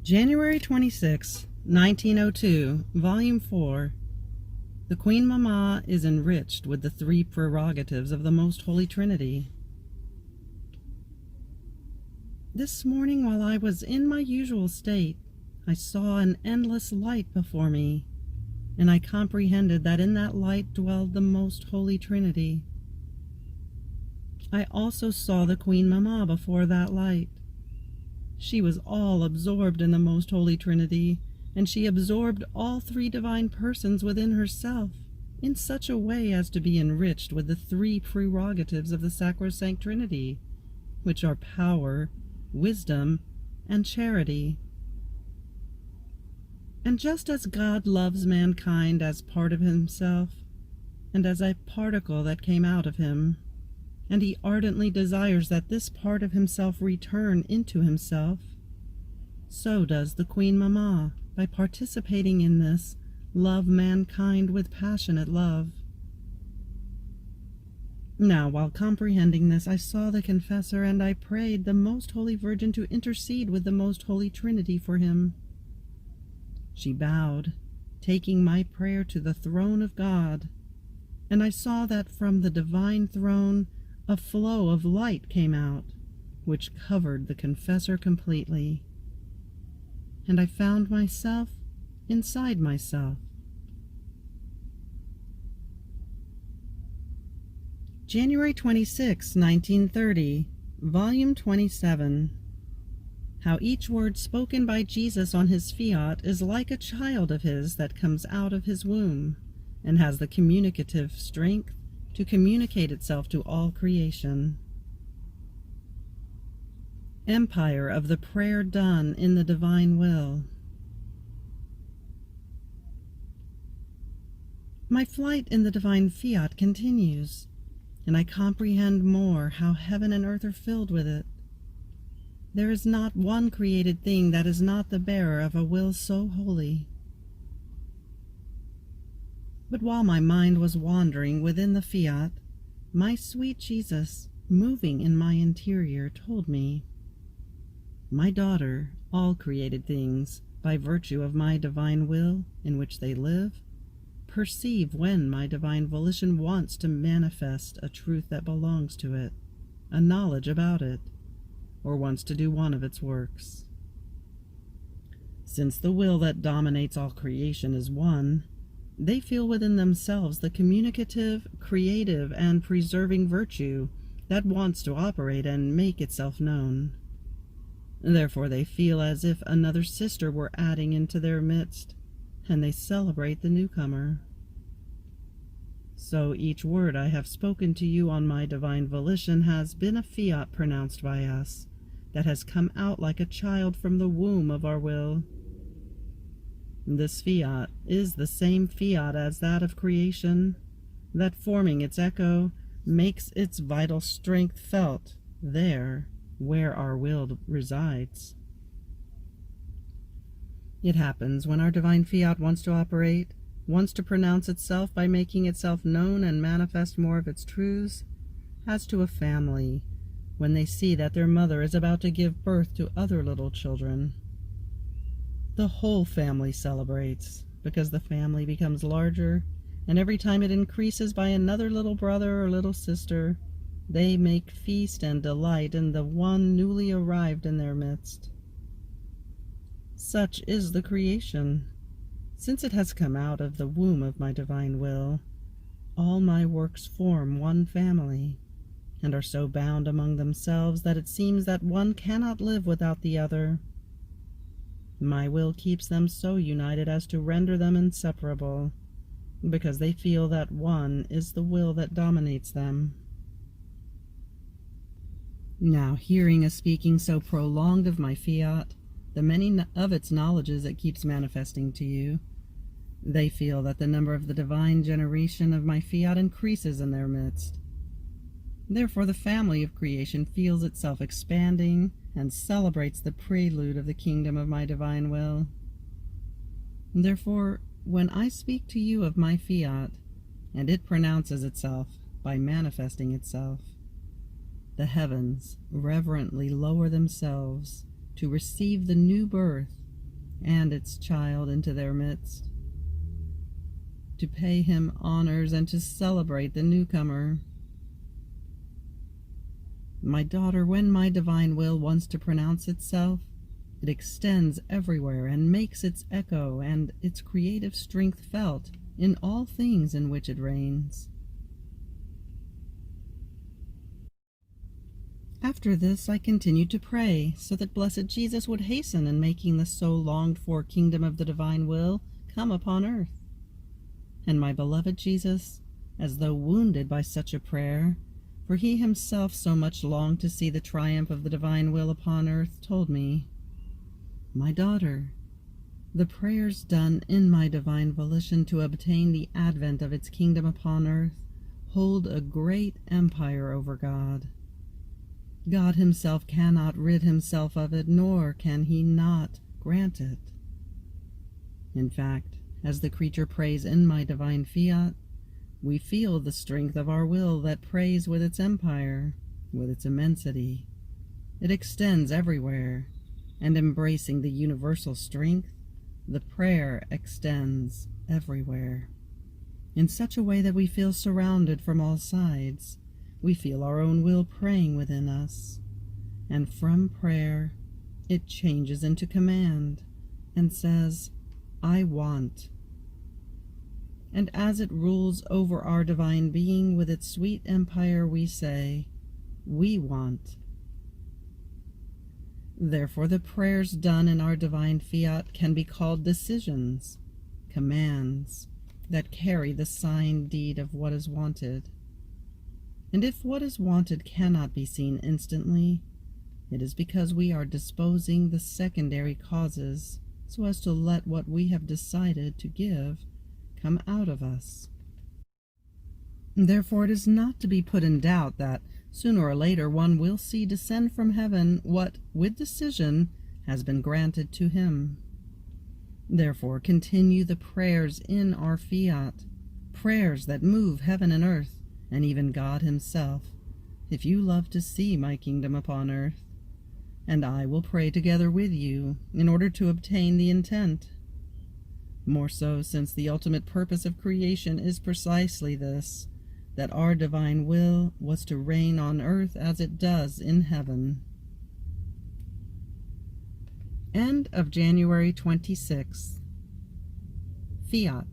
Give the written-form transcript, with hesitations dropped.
January 26, 1902, Volume 4. The Queen Mama is enriched with the three prerogatives of the Most Holy Trinity. This morning, while I was in my usual state, I saw an endless light before me, and I comprehended that in that light dwelled the Most Holy Trinity. I also saw the Queen Mama before that light. She was all absorbed in the Most Holy Trinity, and she absorbed all three divine persons within herself in such a way as to be enriched with the three prerogatives of the Sacrosanct Trinity, which are power, wisdom, and charity. And just as God loves mankind as part of himself, and as a particle that came out of him, and he ardently desires that this part of himself return into himself, so does the Queen Mama, by participating in this, love mankind with passionate love. Now, while comprehending this, I saw the confessor, and I prayed the Most Holy Virgin to intercede with the Most Holy Trinity for him. She bowed, taking my prayer to the throne of God, and I saw that from the divine throne a flow of light came out, which covered the confessor completely, and I found myself inside myself. January 26, 1930, Volume 27. How each word spoken by Jesus on his Fiat is like a child of his that comes out of his womb, and has the communicative strength to communicate itself to all creation. Empire of the prayer done in the divine will. My flight in the divine Fiat continues, and I comprehend more how heaven and earth are filled with it. There is not one created thing that is not the bearer of a will so holy. But while my mind was wandering within the Fiat, my sweet Jesus, moving in my interior, told me, "My daughter, all created things, by virtue of my divine will in which they live, perceive when my divine volition wants to manifest a truth that belongs to it, a knowledge about it, or wants to do one of its works. Since the will that dominates all creation is one, they feel within themselves the communicative, creative, and preserving virtue that wants to operate and make itself known. Therefore they feel as if another sister were adding into their midst, and they celebrate the newcomer. So each word I have spoken to you on my divine volition has been a Fiat pronounced by us, that has come out like a child from the womb of our will. This Fiat is the same Fiat as that of creation, that forming its echo makes its vital strength felt there where our will resides. It happens when our divine Fiat wants to operate, wants to pronounce itself by making itself known and manifest more of its truths, as to a family when they see that their mother is about to give birth to other little children. The whole family celebrates, because the family becomes larger, and every time it increases by another little brother or little sister, they make feast and delight in the one newly arrived in their midst. Such is the creation. Since it has come out of the womb of my divine will, all my works form one family, and are so bound among themselves that it seems that one cannot live without the other. My will keeps them so united as to render them inseparable, because they feel that one is the will that dominates them. Now, hearing a speaking so prolonged of my Fiat, the many of its knowledges it keeps manifesting to you, they feel that the number of the divine generation of my Fiat increases in their midst. Therefore the family of creation feels itself expanding and celebrates the prelude of the kingdom of my divine will. Therefore, when I speak to you of my Fiat, and it pronounces itself by manifesting itself, the heavens reverently lower themselves to receive the new birth and its child into their midst, to pay him honors and to celebrate the newcomer. My daughter, when my divine will wants to pronounce itself, it extends everywhere and makes its echo and its creative strength felt in all things in which it reigns. After this, I continued to pray, so that blessed Jesus would hasten in making the so longed-for kingdom of the divine will come upon earth. And my beloved Jesus, as though wounded by such a prayer, for he himself so much longed to see the triumph of the divine will upon earth, told me, "My daughter, the prayers done in my divine volition to obtain the advent of its kingdom upon earth hold a great empire over God. God himself cannot rid himself of it, nor can he not grant it. In fact, as the creature prays in my divine fiat, we feel the strength of our will that prays with its empire, with its immensity. It extends everywhere, and embracing the universal strength, the prayer extends everywhere, in such a way that we feel surrounded from all sides. We feel our own will praying within us, and from prayer it changes into command and says, "I want." And as it rules over our divine being with its sweet empire, we say, "We want." Therefore, the prayers done in our divine fiat can be called decisions, commands, that carry the signed deed of what is wanted. And if what is wanted cannot be seen instantly, it is because we are disposing the secondary causes so as to let what we have decided to give come out of us. Therefore, it is not to be put in doubt that sooner or later one will see descend from heaven what, with decision, has been granted to him. Therefore, continue the prayers in our fiat, prayers that move heaven and earth, and even God himself, if you love to see my kingdom upon earth, and I will pray together with you in order to obtain the intent. More so, since the ultimate purpose of creation is precisely this, that our divine will was to reign on earth as it does in heaven. End of January 26th. Fiat.